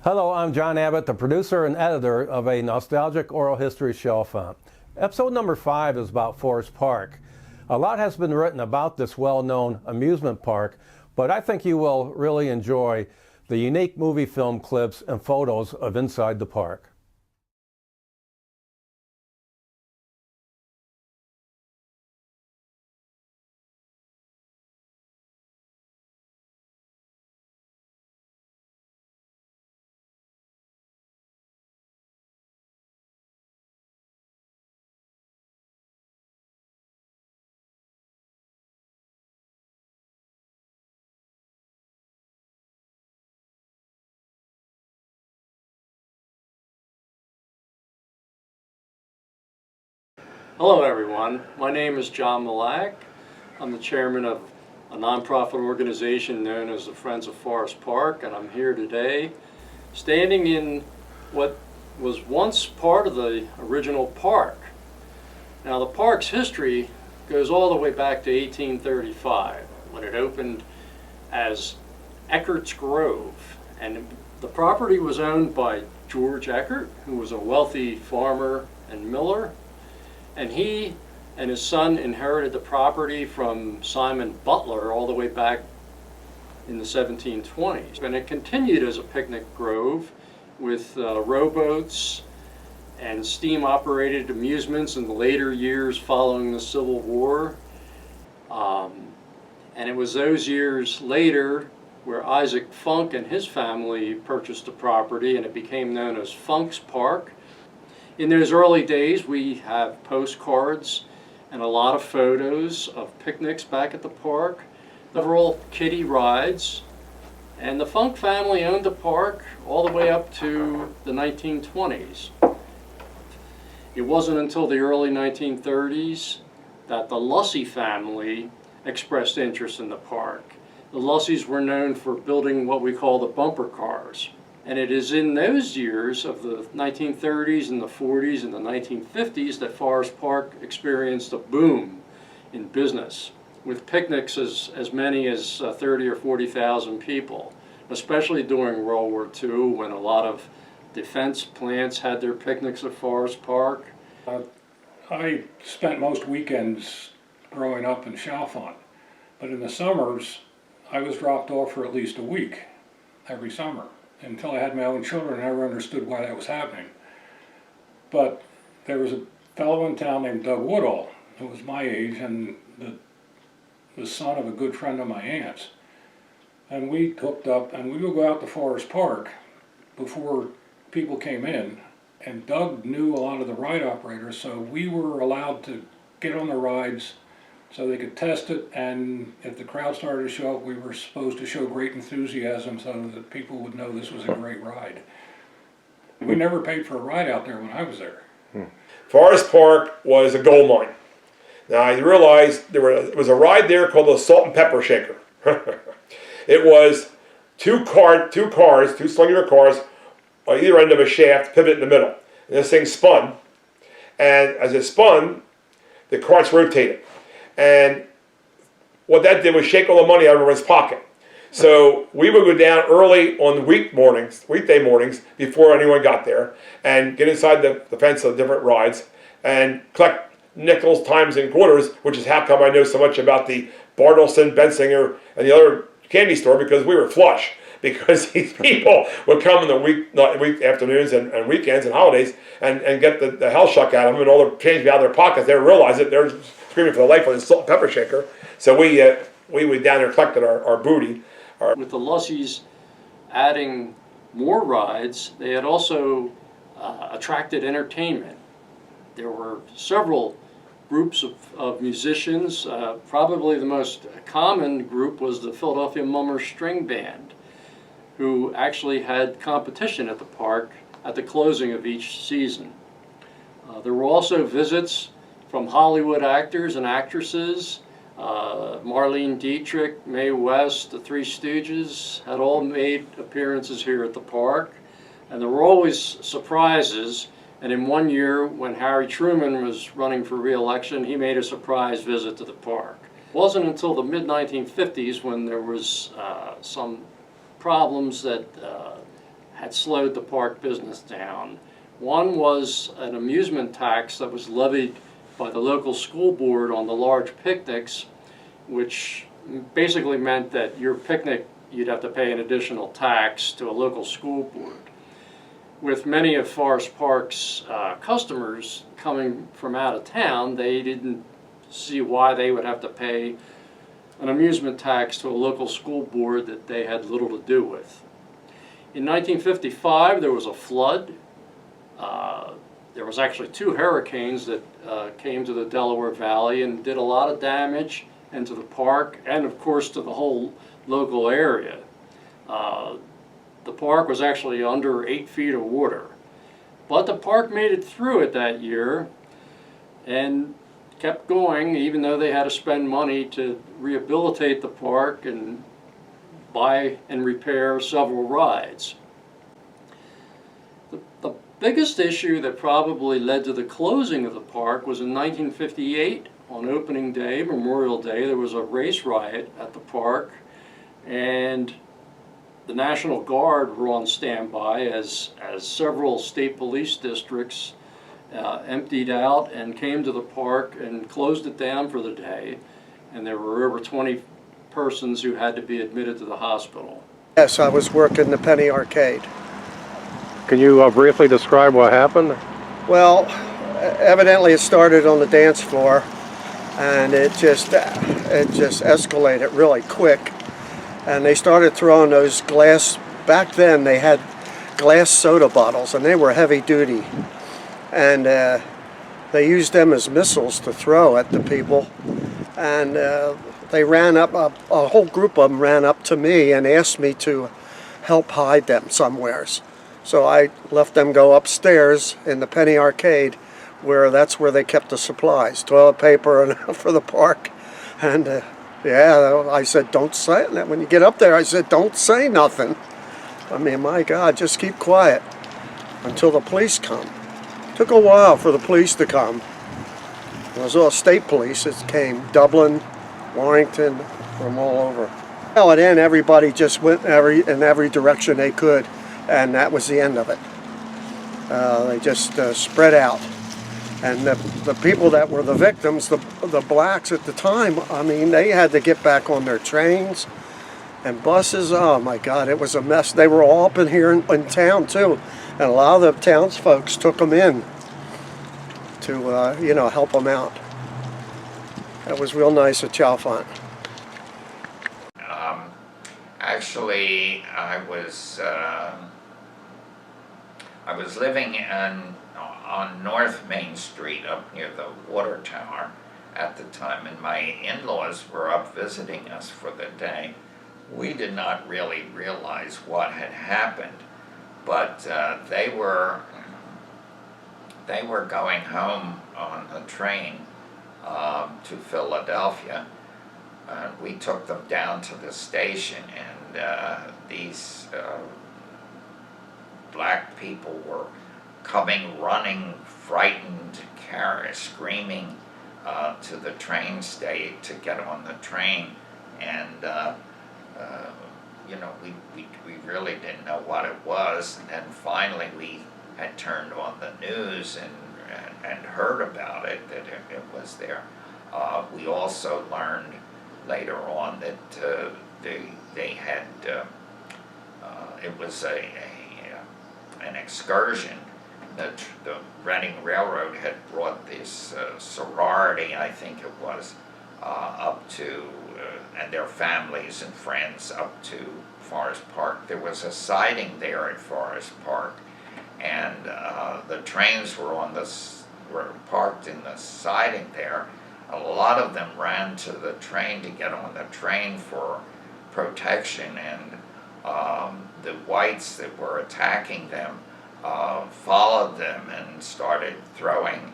Hello, I'm John Abbott, the producer and editor of A Nostalgic Oral History Chalfont. Episode number 5 is about Forest Park. A lot has been written about this well-known amusement park, but I think you will really enjoy the unique movie film clips and photos of inside the park. Hello everyone, my name is John Malak. I'm the chairman of a nonprofit organization known as the Friends of Forest Park, and I'm here today standing in what was once part of the original park. Now the park's history goes all the way back to 1835 when it opened as Eckert's Grove, and the property was owned by George Eckert, who was a wealthy farmer and miller. And he and his son inherited the property from Simon Butler all the way back in the 1720s. And it continued as a picnic grove with rowboats and steam-operated amusements in the later years following the Civil War. And it was those years later where Isaac Funk and his family purchased the property, and it became known as Funk's Park. In those early days, we have postcards and a lot of photos of picnics back at the park, several kiddie rides, and the Funk family owned the park all the way up to the 1920s. It wasn't until the early 1930s that the Lussey family expressed interest in the park. The Lusseys were known for building what we call the bumper cars. And it is in those years of the 1930s and the 40s and the 1950s that Forest Park experienced a boom in business, with picnics as many as 30 or 40,000 people, especially during World War II when a lot of defense plants had their picnics at Forest Park. I spent most weekends growing up in Chalfont, but in the summers I was dropped off for at least a week every summer. Until I had my own children, I never understood why that was happening. But there was a fellow in town named Doug Woodall, who was my age and the son of a good friend of my aunt's. And we hooked up, and we would go out to Forest Park before people came in. And Doug knew a lot of the ride operators, so we were allowed to get on the rides so they could test it, and if the crowd started to show up, we were supposed to show great enthusiasm so that people would know this was a great ride. We never paid for a ride out there when I was there. Forest Park was a gold mine. Now I realized there was a ride there called the Salt and Pepper Shaker. It was two cellular cars on either end of a shaft, pivot in the middle. And this thing spun, and as it spun, the carts rotated. And what that did was shake all the money out of everyone's pocket. So we would go down early on weekday mornings, before anyone got there, and get inside the fence of different rides and collect nickels, dimes, and quarters, which is how come I know so much about the Bartleson, Bensinger, and the other candy store, because we were flush. Because these people would come in the week afternoons and weekends and holidays and get the hell shuck out of them, and all the change out of their pockets. They realize it. They're screaming for the life of the Salt and Pepper Shaker. So we went down there and collected our booty. With the Lusseys adding more rides, they had also attracted entertainment. There were several groups of musicians. Probably the most common group was the Philadelphia Mummers String Band, who actually had competition at the park at the closing of each season. There were also visits from Hollywood actors and actresses. Marlene Dietrich, Mae West, the Three Stooges had all made appearances here at the park. And there were always surprises. And in one year, when Harry Truman was running for re-election, he made a surprise visit to the park. It wasn't until the mid-1950s when there was some problems that had slowed the park business down. One was an amusement tax that was levied by the local school board on the large picnics, which basically meant that your picnic, you'd have to pay an additional tax to a local school board. With many of Forest Park's customers coming from out of town, they didn't see why they would have to pay an amusement tax to a local school board that they had little to do with. In 1955, there was a flood. There was actually 2 hurricanes that came to the Delaware Valley and did a lot of damage, and to the park, and of course to the whole local area. The park was actually under 8 feet of water. But the park made it through it that year and kept going, even though they had to spend money to rehabilitate the park and buy and repair several rides. The biggest issue that probably led to the closing of the park was in 1958. On opening day, Memorial Day, there was a race riot at the park, and the National Guard were on standby as several state police districts emptied out and came to the park and closed it down for the day, and there were over 20 persons who had to be admitted to the hospital. Yes, I was working the Penny Arcade. Can you briefly describe what happened? Well, evidently it started on the dance floor, and it just escalated really quick. And they started throwing those glass, back then they had glass soda bottles, and they were heavy duty. And they used them as missiles to throw at the people. And they ran up, a whole group of them ran up to me and asked me to help hide them somewheres. So I left them go upstairs in the Penny Arcade, where that's where they kept the supplies, toilet paper and for the park. And yeah, I said, don't say that. When you get up there, I said, don't say nothing. I mean, my God, just keep quiet until the police come. It took a while for the police to come. It was all state police. It came Dublin, Warrington, from all over. Well, and then everybody just went in every direction they could, and that was the end of it. They just spread out. And the people that were the victims, the blacks at the time, I mean, they had to get back on their trains and buses. Oh my God, it was a mess. They were all up in here in town too. And a lot of the townsfolk took them in to, you know, help them out. That was real nice at Chalfont. Actually, I was living on North Main Street up near the water tower at the time, and my in-laws were up visiting us for the day. We did not really realize what had happened, but they were going home on the train to Philadelphia. We took them down to the station, and these black people were coming, running, frightened, screaming to the train station to get on the train. And you know, we really didn't know what it was. And then finally we had turned on the news and heard about it, that it was there. We also learned later on that they had, it was an excursion. The Reading Railroad had brought this sorority, I think it was, up to, and their families and friends up to Forest Park. There was a siding there at Forest Park, and the trains were parked in the siding there. A lot of them ran to the train to get on the train for protection, and the whites that were attacking them followed them and started throwing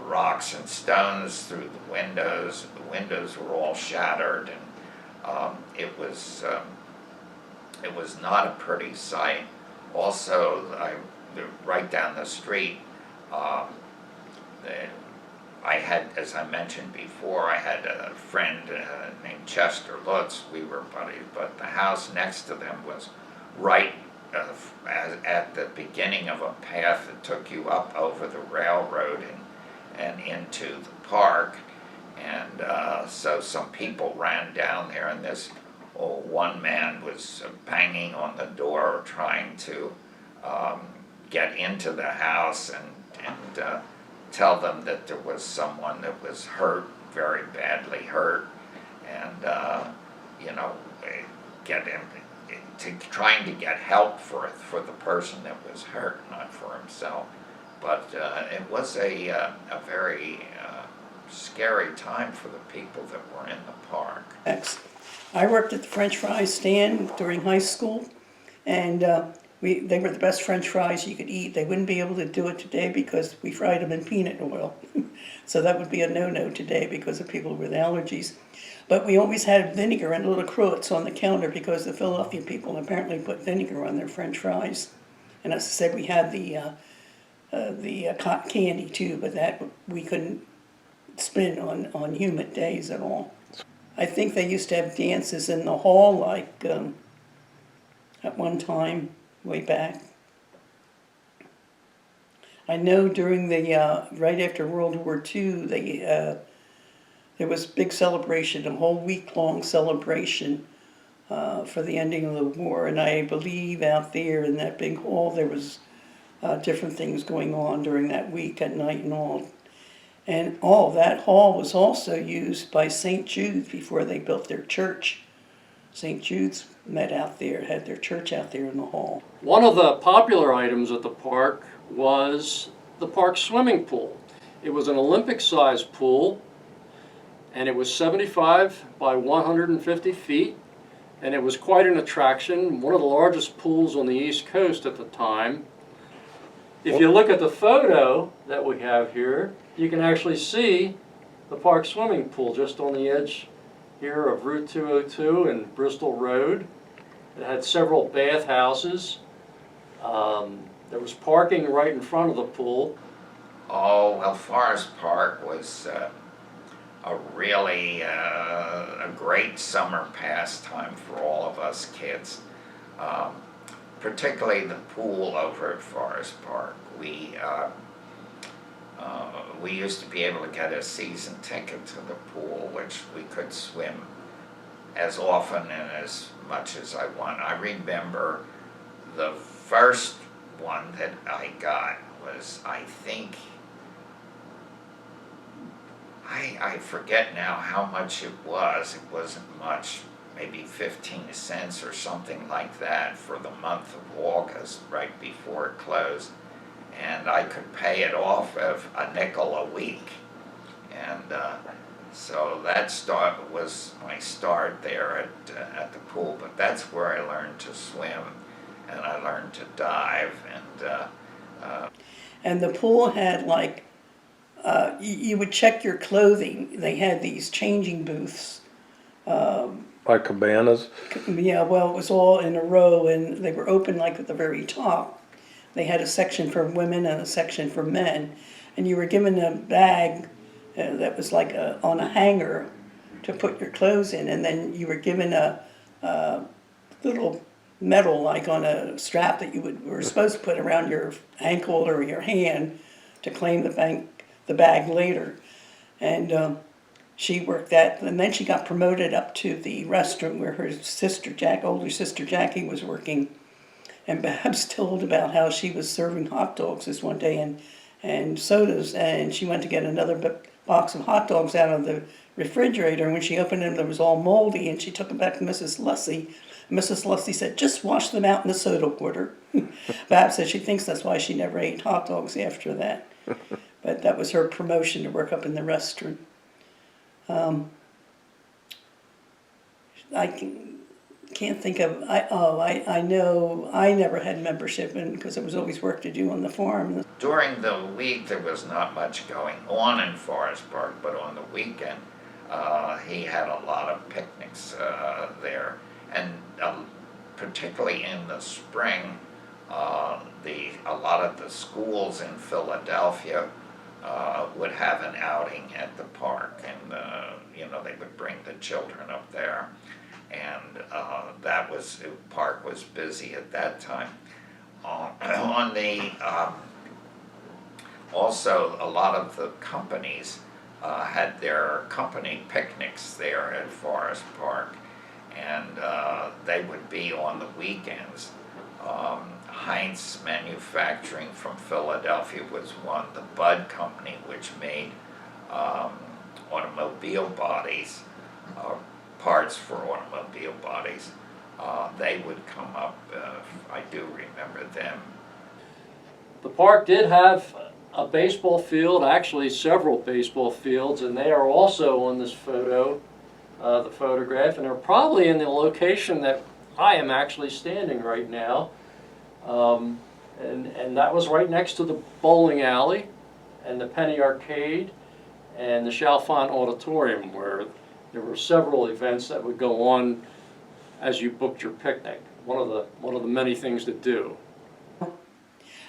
rocks and stones through the windows. The windows were all shattered, and it was not a pretty sight. Also, right down the street, I had, as I mentioned before, I had a friend named Chester Lutz. We were buddies, but the house next to them was right at the beginning of a path that took you up over the railroad and into the park. And so some people ran down there, and this one man was banging on the door trying to get into the house and tell them that there was someone that was hurt, very badly hurt, and you know, get him trying to get help for the person that was hurt, not for himself. But it was a very scary time for the people that were in the park. I worked at the French fry stand during high school, and they were the best French fries you could eat. They wouldn't be able to do it today because we fried them in peanut oil. So that would be a no-no today because of people with allergies. But we always had vinegar and little cruets on the counter because the Philadelphia people apparently put vinegar on their French fries. And as I said, we had the cotton candy too, but that we couldn't spend on humid days at all. I think they used to have dances in the hall, like at one time, way back. I know during the, right after World War II, there was a big celebration, a whole week-long celebration for the ending of the war. And I believe out there in that big hall, there was different things going on during that week at night and all. And that hall was also used by St. Jude's before they built their church. St. Jude's met out there, had their church out there in the hall. One of the popular items at the park was the park swimming pool. It was an Olympic-sized pool, and it was 75 by 150 feet, and it was quite an attraction, one of the largest pools on the East Coast at the time. If you look at the photo that we have here, you can actually see the park swimming pool just on the edge here of Route 202 and Bristol Road. It had several bathhouses. There was parking right in front of the pool. Oh, well, Forest Park was a really a great summer pastime for all of us kids, particularly the pool over at Forest Park. We used to be able to get a season ticket to the pool, which we could swim as often and as much as I want. I remember the first one that I got was, I think, I forget now how much it was. It wasn't much, maybe 15 cents or something like that for the month of August, right before it closed. And I could pay it off of a nickel a week. And so that was my start there at the pool. But that's where I learned to swim, and I learned to dive. And the pool had like, you would check your clothing. They had these changing booths. Like cabanas? Yeah, well, it was all in a row, and they were open like at the very top. They had a section for women and a section for men, and you were given a bag that was like on a hanger to put your clothes in, and then you were given a little medal like on a strap that you were supposed to put around your ankle or your hand to claim the bag later. And she worked that, and then she got promoted up to the restroom where her sister, older sister Jackie, was working. And Babs told about how she was serving hot dogs this one day and sodas, and she went to get another box of hot dogs out of the refrigerator, and when she opened them, it was all moldy, and she took them back to Mrs. Lussey. Mrs. Lussey said, "Just wash them out in the soda water." Babs said she thinks that's why she never ate hot dogs after that. But that was her promotion to work up in the restaurant. I can't think of, I know I never had membership because there was always work to do on the farm. During the week, there was not much going on in Forest Park, but on the weekend, he had a lot of picnics there. And particularly in the spring, a lot of the schools in Philadelphia would have an outing at the park, and they would bring the children up there. and the park was busy at that time. On the also, a lot of the companies had their company picnics there at Forest Park, and they would be on the weekends. Heinz Manufacturing from Philadelphia was one. The Bud Company, which made automobile bodies, parts for automobile bodies, they would come up. I do remember them. The park did have a baseball field, actually several baseball fields, and they are also on this photo, the photograph, and they're probably in the location that I am actually standing right now. And that was right next to the bowling alley and the Penny Arcade and the Chalfont Auditorium, where there were several events that would go on as you booked your picnic. One of the many things to do.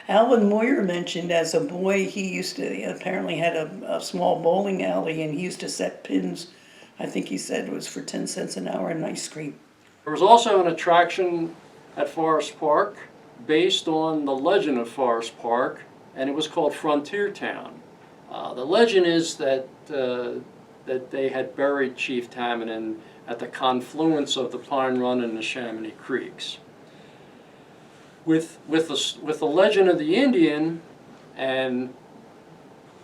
Alvin Moyer mentioned as a boy he used to, apparently had a small bowling alley, and he used to set pins, I think he said it was for 10 cents an hour in ice cream. There was also an attraction at Forest Park based on the legend of Forest Park, and it was called Frontier Town. The legend is that they had buried Chief Tammany at the confluence of the Pine Run and the Chamonix Creeks. With the legend of the Indian and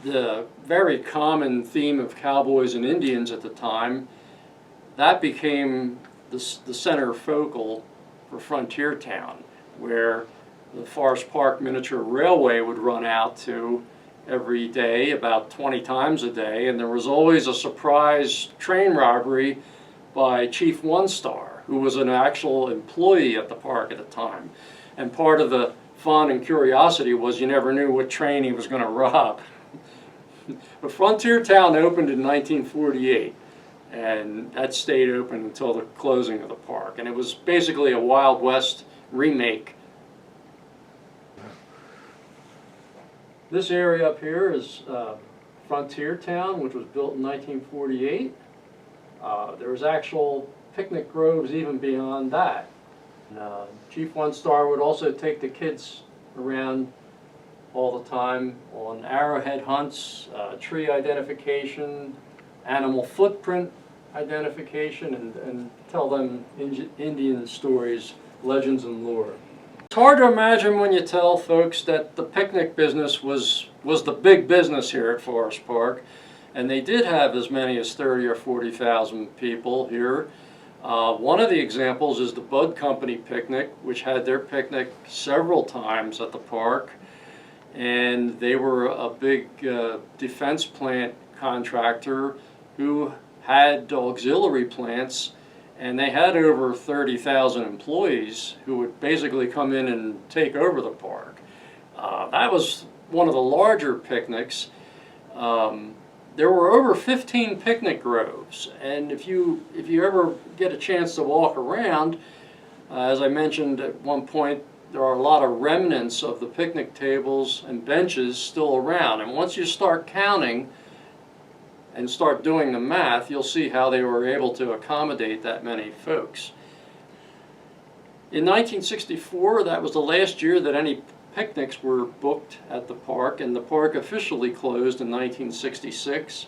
the very common theme of cowboys and Indians at the time, that became the center focal for Frontier Town, where the Forest Park Miniature Railway would run out to every day, about 20 times a day, and there was always a surprise train robbery by Chief One Star, who was an actual employee at the park at the time. And part of the fun and curiosity was you never knew what train he was going to rob. But Frontier Town opened in 1948, and that stayed open until the closing of the park. And it was basically a Wild West remake. This area up here is Frontier Town, which was built in 1948. There was actual picnic groves even beyond that. Chief One Star would also take the kids around all the time on arrowhead hunts, tree identification, animal footprint identification, and tell them Indian stories, legends, and lore. It's hard to imagine when you tell folks that the picnic business was the big business here at Forest Park, and they did have as many as 30 or 40,000 people here. One of the examples is the Bud Company picnic, which had their picnic several times at the park, and they were a big defense plant contractor who had auxiliary plants, and they had over 30,000 employees who would basically come in and take over the park. That was one of the larger picnics. There were over 15 picnic groves, and if you ever get a chance to walk around, as I mentioned at one point, there are a lot of remnants of the picnic tables and benches still around, and once you start counting and start doing the math, you'll see how they were able to accommodate that many folks. In 1964, that was the last year that any picnics were booked at the park, and the park officially closed in 1966.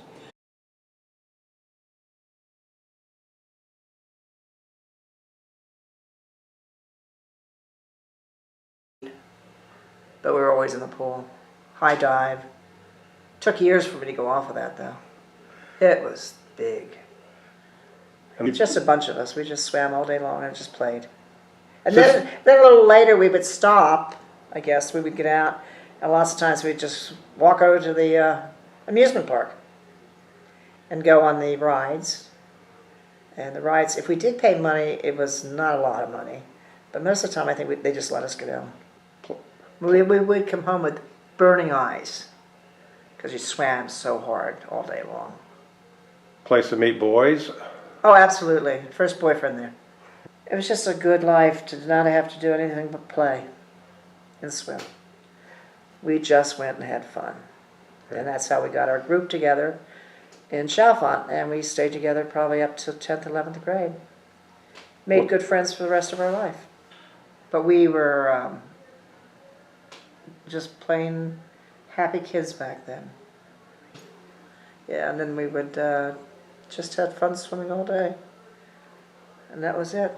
But we were always in the pool. High dive. Took years for me to go off of that, though. It was big. Just a bunch of us. We just swam all day long and just played. And then a little later we would stop, I guess. We would get out, and lots of times we'd just walk over to the amusement park and go on the rides. And the rides, if we did pay money, it was not a lot of money. But most of the time I think they just let us go down. We would come home with burning eyes because we swam so hard all day long. Place to meet boys. Oh, absolutely. First boyfriend there. It was just a good life to not have to do anything but play and swim. We just went and had fun. And that's how we got our group together in Chalfont, and we stayed together probably up to 10th, 11th grade. Made good friends for the rest of our life. But we were just plain happy kids back then. Yeah, and then we would just have fun swimming all day. And that was it.